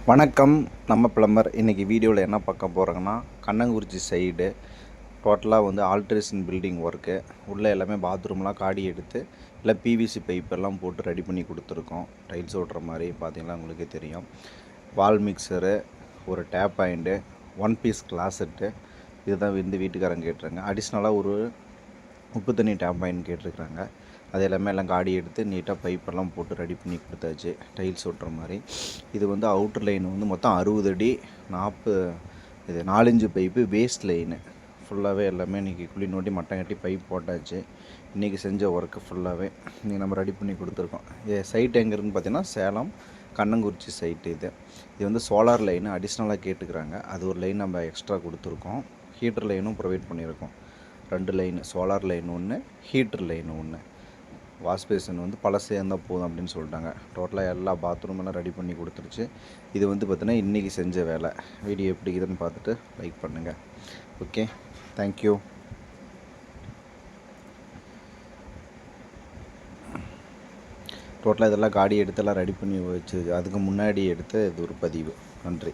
வணக்கம். நம்ம பிளம்பர் இன்றைக்கி வீடியோவில் என்ன பார்க்க போகிறோங்கன்னா, கண்ணங்குறிச்சி சைடு டோட்டலாக வந்து ஆல்ட்ரேஷன் பில்டிங் ஒர்க்கு. உள்ளே எல்லாமே பாத்ரூம்லாம் காடி எடுத்து இல்லை பிவிசி பைப்பெல்லாம் போட்டு ரெடி பண்ணி கொடுத்துருக்கோம். டைல்ஸ் ஓட்டுற மாதிரி பார்த்தீங்கன்னா உங்களுக்கே தெரியும். வால் மிக்சரு, ஒரு டேப் பாயிண்ட்டு, 1 பீஸ் கிளாசெட்டு, இதுதான் வந்து வீட்டுக்காரங்க கேட்டுருங்க. அடிஷ்னலாக ஒரு உப்பு தண்ணி டேப் பாயிண்ட் கேட்டிருக்காங்க. அது எல்லாம் காடி எடுத்து நீட்டாக பைப்பெல்லாம் போட்டு ரெடி பண்ணி கொடுத்தாச்சு, டைல்ஸ் ஓட்டுற மாதிரி. இது வந்து அவுட்டர் லைன் வந்து மொத்தம் 60 அடி 4 இன்ச்சு பைப்பு வேஸ்ட் லைனு ஃபுல்லாகவே எல்லாமே இன்றைக்கி குழி நோண்டி மட்டம் கட்டி பைப் போட்டாச்சு. இன்றைக்கி செஞ்ச ஒர்க்கு ஃபுல்லாகவே இன்றைக்கி நம்ம ரெடி பண்ணி கொடுத்துருக்கோம். சைட் எங்கே இருக்குன்னு பார்த்தீங்கன்னா சேலம் கண்ணங்குறிச்சி சைட்டு. இது வந்து சோலார் லைனு அடிஷ்னலாக கேட்டுக்கிறாங்க. அது ஒரு லைன் நம்ம எக்ஸ்ட்ரா கொடுத்துருக்கோம். ஹீட்டர் லைனும் ப்ரொவைட் பண்ணியிருக்கோம். 2 லைனு, சோலார் லைன் ஒன்று, ஹீட்டர் லைன் ஒன்று. வாஷ் பேஷன் வந்து பழசே இருந்தால் போதும் அப்படின்னு சொல்லிட்டாங்க. டோட்டலாக எல்லா பாத்ரூமெல்லாம் ரெடி பண்ணி கொடுத்துருச்சு. இது வந்து பார்த்தீங்கன்னா இன்றைக்கி செஞ்ச வேலை. வீடியோ எப்படி இருக்குதுன்னு பார்த்துட்டு லைக் பண்ணுங்கள். Okay, thank you. டோட்டலாக இதெல்லாம் காடி எடுத்தெல்லாம் ரெடி பண்ணி வச்சு அதுக்கு முன்னாடி எடுத்த இது ஒரு பதிவு. நன்றி.